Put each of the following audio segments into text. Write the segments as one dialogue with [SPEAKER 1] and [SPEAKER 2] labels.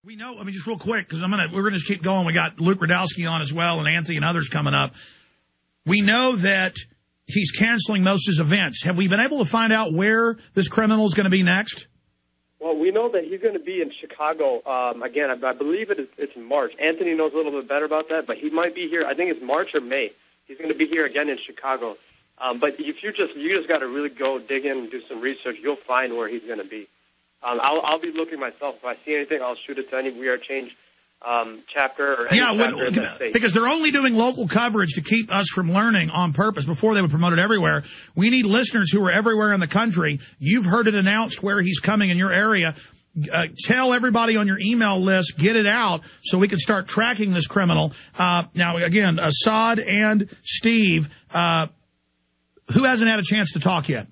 [SPEAKER 1] We know, I mean, just real quick, because we're going to just keep going. We got Luke Radowski on as well, and Anthony and others coming up. We know that he's canceling most of his events. Have we been able to find out where this criminal is going to be next?
[SPEAKER 2] Well, we know that he's going to be in Chicago. Again, I believe it's March. Anthony knows a little bit better about that, but he might be here. I think it's March or May. He's going to be here again in Chicago. But if you just got to really go dig in and do some research, you'll find where he's going to be. I'll be looking myself. If I see anything, I'll shoot it to any WeAreChange chapter or any chapter in that state.
[SPEAKER 1] Because they're only doing local coverage to keep us from learning on purpose. Before they would promote it everywhere. We need listeners who are everywhere in the country. You've heard it announced where he's coming in your area. Tell everybody on your email list, get it out so we can start tracking this criminal. Now, again, Assad and Steve, who hasn't had a chance to talk yet?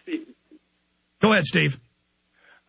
[SPEAKER 2] Steve.
[SPEAKER 1] Go ahead, Steve.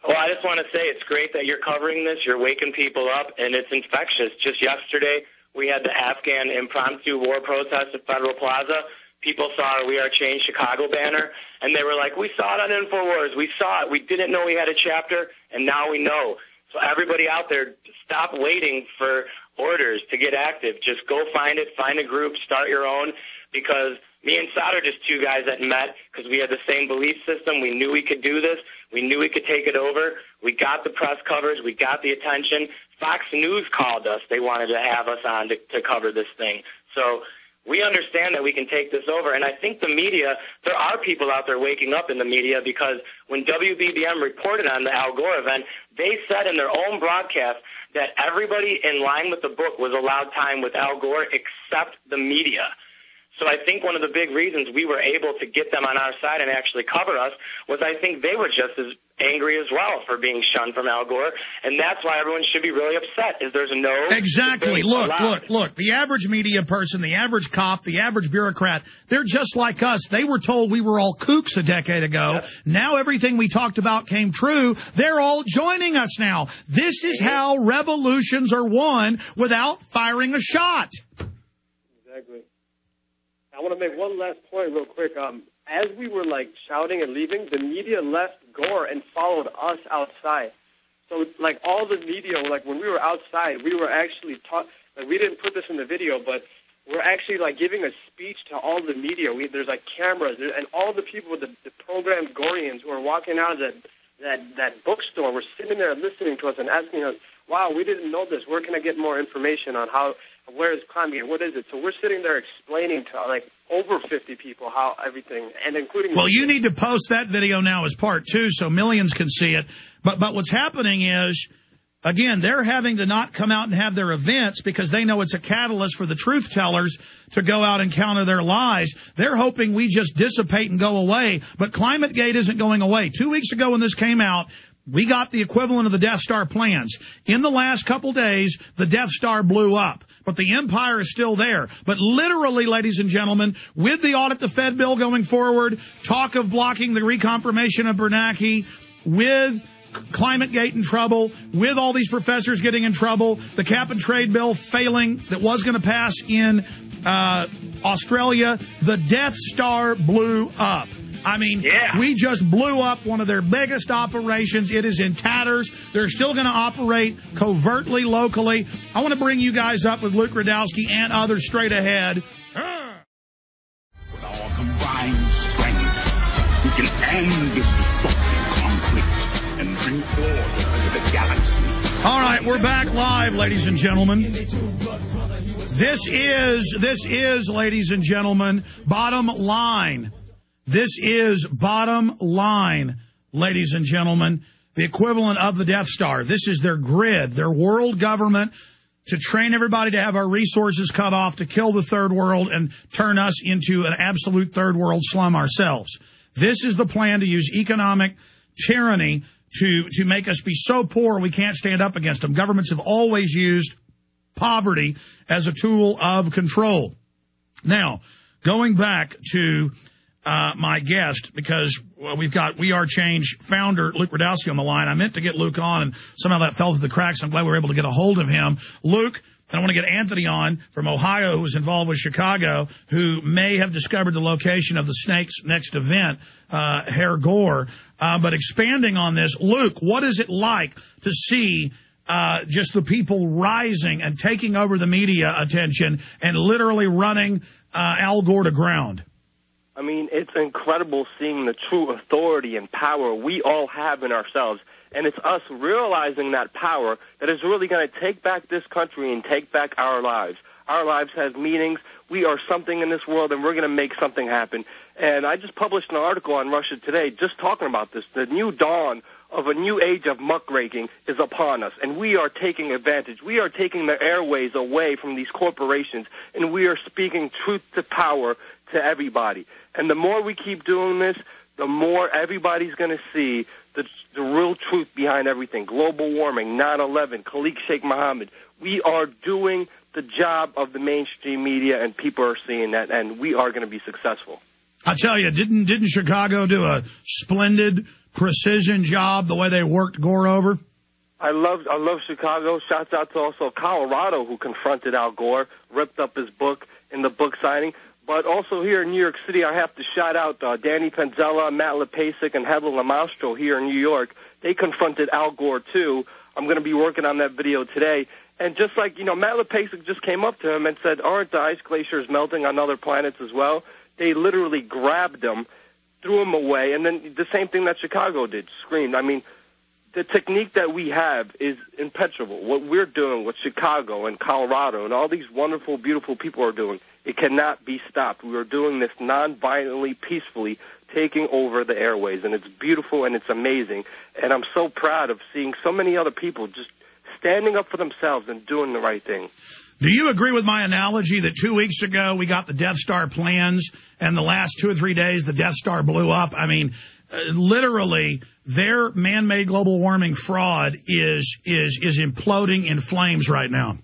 [SPEAKER 3] Well, I just want to say it's great that you're covering this. You're waking people up, and it's infectious. Just yesterday, we had the Afghan impromptu war protest at Federal Plaza. People saw our WeAreChange Chicago banner, and they were like, we saw it on InfoWars. We saw it. We didn't know we had a chapter, and now we know. So everybody out there, stop waiting for orders to get active. Just go find it, find a group, start your own, because me and Saad are just two guys that met because we had the same belief system. We knew we could do this. We knew we could take it over. We got the press coverage. We got the attention. Fox News called us. They wanted to have us on to cover this thing. So we understand that we can take this over. And I think the media, there are people out there waking up in the media, because when WBBM reported on the Al Gore event, they said in their own broadcast that everybody in line with the book was allowed time with Al Gore except the media. So I think one of the big reasons we were able to get them on our side and actually cover us was I think they were just as angry as well for being shunned from Al Gore, and that's why everyone should be really upset, is there's no...
[SPEAKER 1] Exactly. Look. The average media person, the average cop, the average bureaucrat, they're just like us. They were told we were all kooks a decade ago. Yep. Now everything we talked about came true. They're all joining us now. This is how revolutions are won without firing a shot.
[SPEAKER 2] Exactly. I want to make one last point real quick. As we were, shouting and leaving, the media left Gore and followed us outside. So, all the media, when we were outside, we were actually we didn't put this in the video, but we're actually, giving a speech to all the media. There's, cameras, and all the people, the programmed Goreans who are walking out of that bookstore were sitting there listening to us and asking us, wow, we didn't know this. Where can I get more information on where is crime? What is it? So we're sitting there explaining to over 50 people how everything, and including...
[SPEAKER 1] Well, you need to post that video now as part 2 so millions can see it. But what's happening is, again, they're having to not come out and have their events because they know it's a catalyst for the truth tellers to go out and counter their lies. They're hoping we just dissipate and go away. But ClimateGate isn't going away. 2 weeks ago when this came out, we got the equivalent of the Death Star plans. In the last couple days, the Death Star blew up. But the empire is still there. But literally, ladies and gentlemen, with the audit the Fed bill going forward, talk of blocking the reconfirmation of Bernanke, with ClimateGate in trouble, with all these professors getting in trouble, the cap and trade bill failing that was going to pass in Australia, the Death Star blew up. I mean, we just blew up one of their biggest operations. It is in tatters. They're still going to operate covertly, locally. I want to bring you guys up with Luke Radowski and others straight ahead.
[SPEAKER 4] With our combined strength, we can end this destructive conflict and bring order to the galaxy.
[SPEAKER 1] All right, we're back live, ladies and gentlemen. This is, ladies and gentlemen, Bottom Line. This is Bottom Line, ladies and gentlemen, the equivalent of the Death Star. This is their grid, their world government, to train everybody to have our resources cut off, to kill the third world and turn us into an absolute third world slum ourselves. This is the plan to use economic tyranny to make us be so poor we can't stand up against them. Governments have always used poverty as a tool of control. Now, going back to my guest, because we've got WeAreChange founder Luke Radowski on the line. I meant to get Luke on, and somehow that fell through the cracks. I'm glad we were able to get a hold of him. Luke, and I want to get Anthony on from Ohio, who was involved with Chicago, who may have discovered the location of the snake's next event, Herr Gore. But expanding on this, Luke, what is it like to see just the people rising and taking over the media attention and literally running Al Gore to ground.
[SPEAKER 5] I mean, it's incredible seeing the true authority and power we all have in ourselves. And it's us realizing that power that is really going to take back this country and take back our lives. Our lives have meanings. We are something in this world, and we're going to make something happen. And I just published an article on Russia Today just talking about this. The new dawn of a new age of muckraking is upon us, and we are taking advantage. We are taking the airways away from these corporations, and we are speaking truth to power to everybody. And the more we keep doing this, the more everybody's going to see the real truth behind everything. Global warming, 9/11, Khalik Sheikh Mohammed. We are doing the job of the mainstream media, and people are seeing that, and we are going to be successful.
[SPEAKER 1] I tell you, didn't Chicago do a splendid precision job the way they worked Gore over?
[SPEAKER 5] I love Chicago. Shouts out to also Colorado, who confronted Al Gore, ripped up his book in the book signing. But also here in New York City, I have to shout out Danny Penzella, Matt LePasic, and Heather Lamastro here in New York. They confronted Al Gore, too. I'm going to be working on that video today. And just like, Matt LePasic just came up to him and said, aren't the ice glaciers melting on other planets as well? They literally grabbed him, threw him away, and then the same thing that Chicago did, screamed. I mean, the technique that we have is impenetrable. What we're doing, what Chicago and Colorado and all these wonderful, beautiful people are doing, it cannot be stopped. We are doing this non-violently, peacefully, taking over the airways, and it's beautiful and it's amazing. And I'm so proud of seeing so many other people just standing up for themselves and doing the right thing.
[SPEAKER 1] Do you agree with my analogy that 2 weeks ago we got the Death Star plans, and the last 2 or 3 days the Death Star blew up? I mean, literally, their man-made global warming fraud is imploding in flames right now.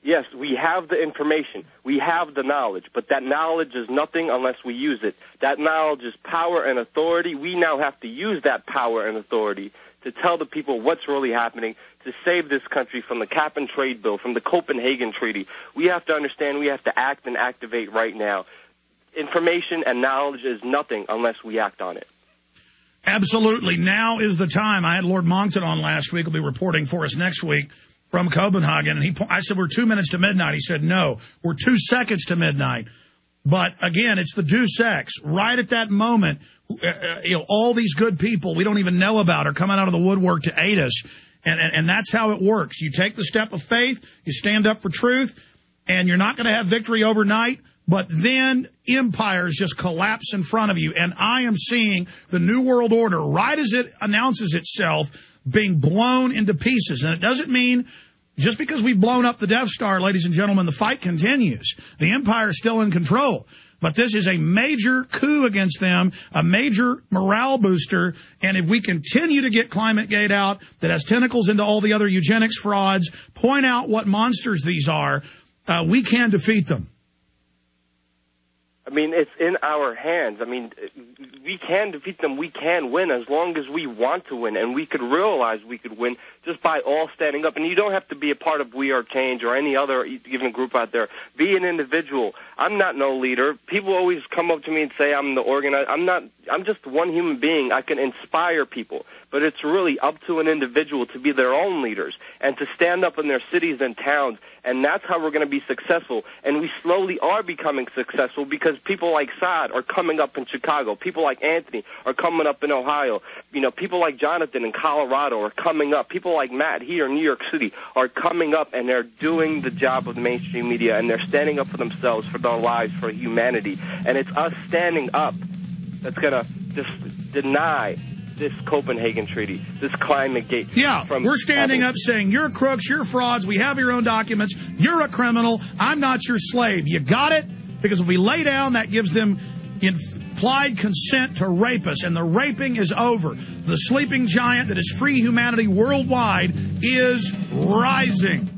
[SPEAKER 5] Yes, we have the information. We have the knowledge, but that knowledge is nothing unless we use it. That knowledge is power and authority. We now have to use that power and authority to tell the people what's really happening, to save this country from the cap-and-trade bill, from the Copenhagen Treaty. We have to understand, we have to act and activate right now. Information and knowledge is nothing unless we act on it.
[SPEAKER 1] Absolutely. Now is the time. I had Lord Monckton on last week. He'll be reporting for us next week from Copenhagen. And I said, we're 2 minutes to midnight. He said, no, we're 2 seconds to midnight. But again, it's the Deus Ex. Right at that moment, all these good people we don't even know about are coming out of the woodwork to aid us. And that's how it works. You take the step of faith, you stand up for truth, and you're not going to have victory overnight, but then empires just collapse in front of you. And I am seeing the New World Order, right as it announces itself, being blown into pieces. And it doesn't mean just because we've blown up the Death Star, ladies and gentlemen, the fight continues. The empire is still in control. But this is a major coup against them, a major morale booster. And if we continue to get ClimateGate out that has tentacles into all the other eugenics frauds, point out what monsters these are, we can defeat them.
[SPEAKER 5] I mean, it's in our hands. I mean, we can defeat them. We can win as long as we want to win. And we could realize we could win just by all standing up. And you don't have to be a part of WeAreChange or any other even group out there. Be an individual. I'm not no leader. People always come up to me and say I'm the organizer. I'm just one human being. I can inspire people. But it's really up to an individual to be their own leaders and to stand up in their cities and towns. And that's how we're going to be successful. And we slowly are becoming successful because people like Saad are coming up in Chicago. People like Anthony are coming up in Ohio. People like Jonathan in Colorado are coming up. People like Matt here in New York City are coming up, and they're doing the job of the mainstream media, and they're standing up for themselves, for their lives, for humanity. And it's us standing up that's going to just deny this Copenhagen Treaty, this ClimateGate.
[SPEAKER 1] Yeah, we're standing up saying, you're crooks, you're frauds, we have your own documents, you're a criminal, I'm not your slave. You got it? Because if we lay down, that gives them implied consent to rape us, and the raping is over. The sleeping giant that is free humanity worldwide is rising.